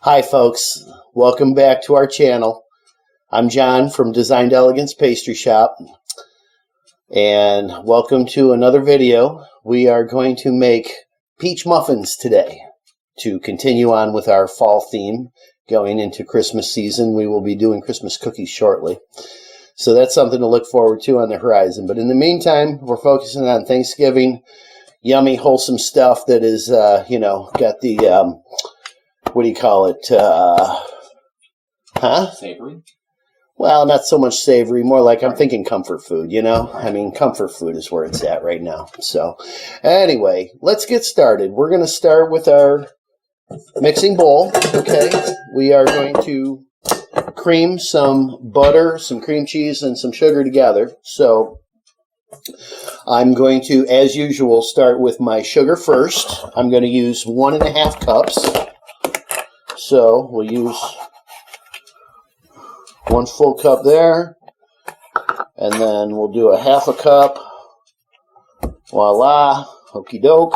Hi folks, welcome back to our channel. I'm John from Designed Elegance Pastry Shop, and welcome to another video. We are going to make peach muffins today to continue on with our fall theme going into Christmas season. We will be doing Christmas cookies shortly, so that's something to look forward to on the horizon. But in the meantime, we're focusing on Thanksgiving, yummy, wholesome stuff that is, got the what do you call it? Savory? Well, not so much savory, more like I'm thinking comfort food, you know? I mean, comfort food is where it's at right now. So, anyway, let's get started. We're going to start with our mixing bowl, okay? We are going to cream some butter, some cream cheese, and some sugar together. So, I'm going to, as usual, start with my sugar first. I'm going to use 1.5 cups. So we'll use 1 full cup there, and then we'll do 1/2 cup. Voila, okey doke.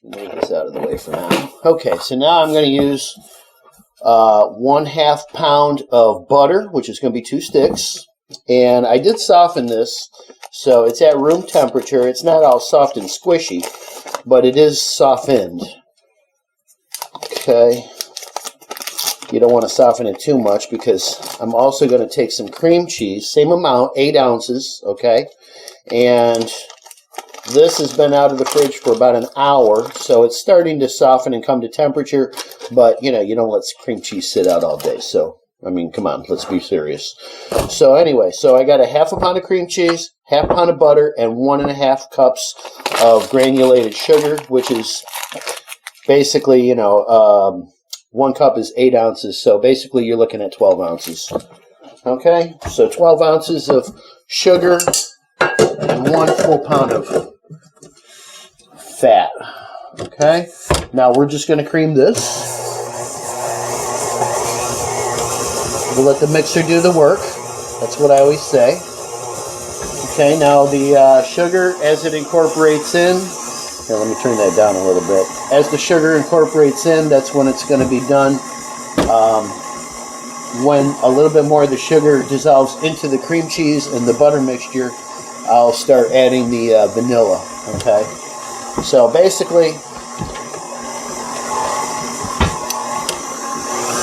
Move this out of the way for now. Okay, so now I'm going to use 1/2 pound of butter, which is going to be 2 sticks. And I did soften this, so it's at room temperature. It's not all soft and squishy, but it is softened. Okay, you don't want to soften it too much because I'm also going to take some cream cheese, same amount, 8 ounces, okay? And this has been out of the fridge for about an hour, so it's starting to soften and come to temperature, but, you don't let cream cheese sit out all day, so, I mean, come on, let's be serious. So anyway, so I got 1/2 pound of cream cheese, 1/2 pound of butter, and 1.5 cups of granulated sugar, which is basically, 1 cup is 8 ounces, so basically you're looking at 12 ounces. Okay, so 12 ounces of sugar and 1 full pound of fat. Okay, now we're just going to cream this. We'll let the mixer do the work. That's what I always say. Okay, now the sugar, as it incorporates in, here, let me turn that down a little bit. As the sugar incorporates in, that's when it's going to be done. When a little bit more of the sugar dissolves into the cream cheese and the butter mixture, I'll start adding the vanilla, okay? So basically,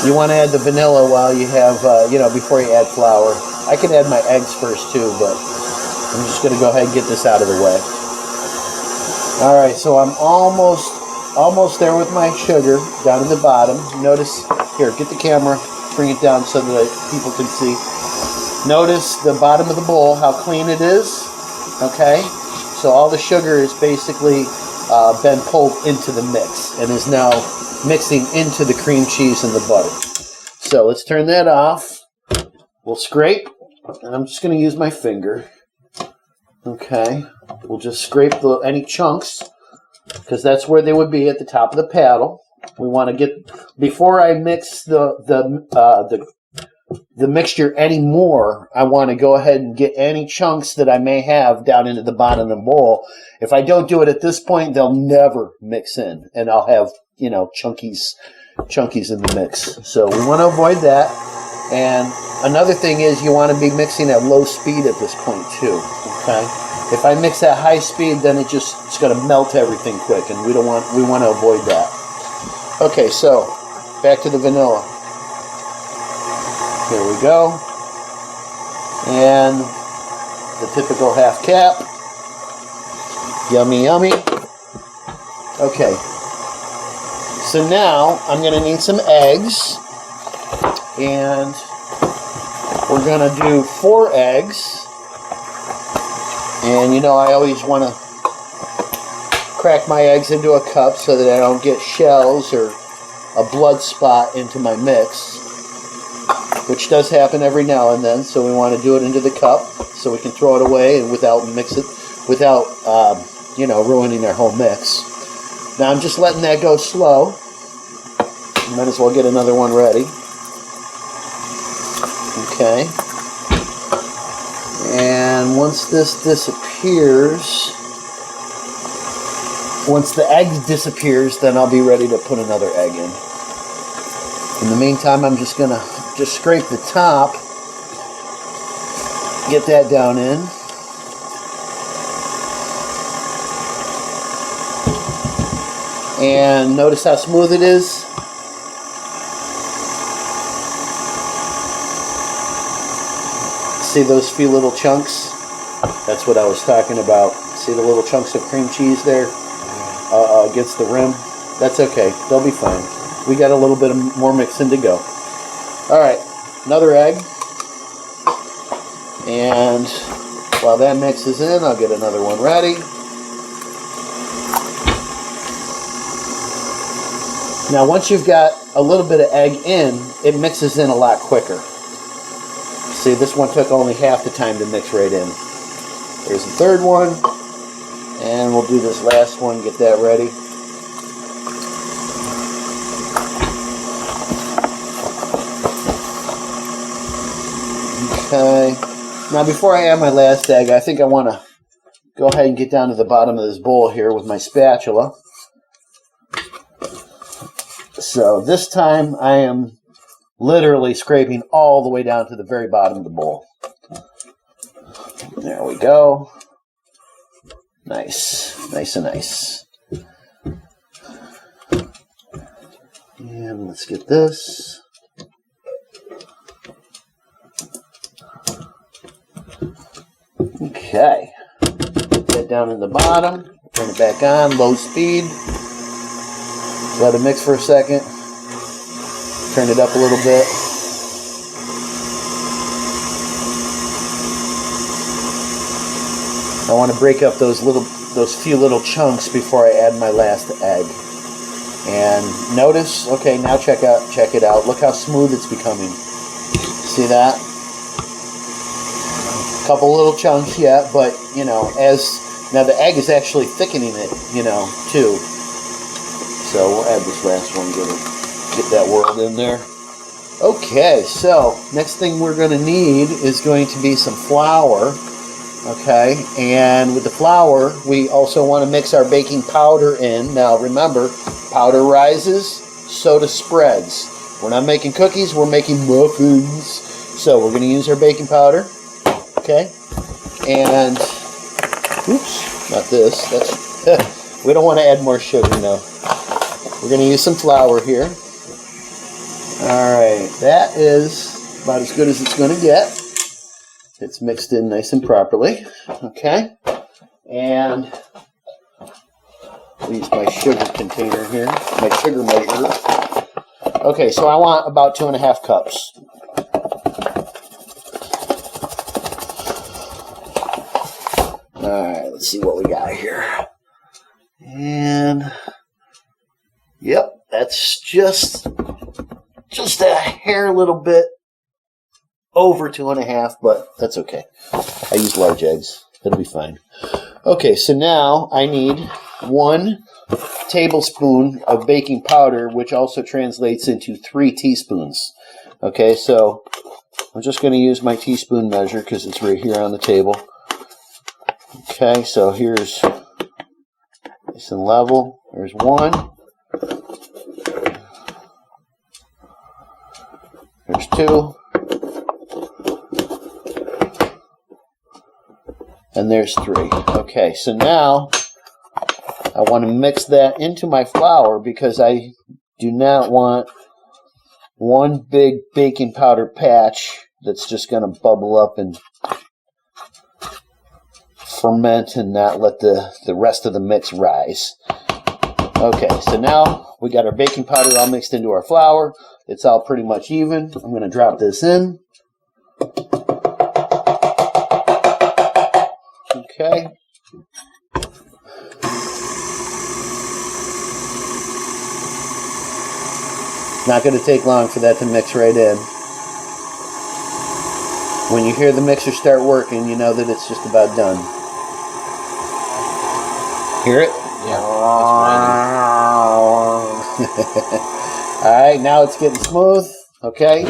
you want to add the vanilla while you have, before you add flour. I can add my eggs first too, but I'm just going to go ahead and get this out of the way. All right, so I'm almost there with my sugar down in the bottom. Notice, here, get the camera, bring it down so that people can see. Notice the bottom of the bowl, how clean it is, okay? So all the sugar is basically been pulled into the mix and is now mixing into the cream cheese and the butter. So let's turn that off. We'll scrape, and I'm just going to use my finger. Okay, we'll just scrape any chunks because that's where they would be at the top of the paddle. We want to get, before I mix the mixture anymore, I want to go ahead and get any chunks that I may have down into the bottom of the bowl. If I don't do it at this point, they'll never mix in, and I'll have chunkies in the mix. So we want to avoid that. And another thing is you want to be mixing at low speed at this point too. Okay, if I mix at high speed, then it's going to melt everything quick, and we want to avoid that. Okay, so back to the vanilla. Here we go, and the typical 1/2 cap. Yummy, yummy. Okay, so now I'm going to need some eggs, and we're going to do 4 eggs. And I always want to crack my eggs into a cup so that I don't get shells or a blood spot into my mix, which does happen every now and then. So we want to do it into the cup so we can throw it away and without ruining our whole mix. Now I'm just letting that go slow. Might as well get another one ready. Okay. And once this disappears, once the egg disappears, then I'll be ready to put another egg in. In the meantime, I'm just gonna scrape the top, get that down in. And notice how smooth it is. See those few little chunks? That's what I was talking about. See the little chunks of cream cheese there against the rim? That's okay. They'll be fine. We got a little bit more mixing to go. All right, another egg. And while that mixes in, I'll get another one ready. Now, once you've got a little bit of egg in, it mixes in a lot quicker. See, this one took only half the time to mix right in. There's the third one. And we'll do this last one, get that ready. Okay. Now, before I add my last egg, I think I want to go ahead and get down to the bottom of this bowl here with my spatula. So this time I am literally scraping all the way down to the very bottom of the bowl. There we go. Nice. Nice and nice. And let's get this. Okay. Get that down in the bottom. Turn it back on, low speed. Let it mix for a second. Turn it up a little bit. I want to break up those few little chunks before I add my last egg. And notice, okay, now check it out. Look how smooth it's becoming. See that? A couple little chunks yet, but you know, now the egg is actually thickening it, you know, too. So we'll add this last one, get that whirled in there. Okay, so next thing we're going to need is going to be some flour. Okay, and with the flour, we also want to mix our baking powder in. Now remember, powder rises, soda spreads. We're not making cookies, we're making muffins. So we're going to use our baking powder. Okay, and oops, not this. That's we don't want to add more sugar now. We're going to use some flour here. Alright, that is about as good as it's going to get. It's mixed in nice and properly. Okay, and I'll use my sugar container here, my sugar measure. Okay, so I want about 2.5 cups. Alright, let's see what we got here. And yep, that's just a hair little bit over 2.5, but that's okay. I use large eggs. It'll be fine. Okay, so now I need 1 tablespoon of baking powder, which also translates into 3 teaspoons. Okay, so I'm just going to use my teaspoon measure because it's right here on the table. Okay, so here's nice and level. There's 1. There's 2. And there's 3. Okay, so now I want to mix that into my flour because I do not want one big baking powder patch that's just going to bubble up and ferment and not let the rest of the mix rise. Okay, so now we got our baking powder all mixed into our flour. It's all pretty much even. I'm going to drop this in. Okay. Not going to take long for that to mix right in. When you hear the mixer start working, you know that it's just about done. Hear it? Yeah. All right, now it's getting smooth. Okay.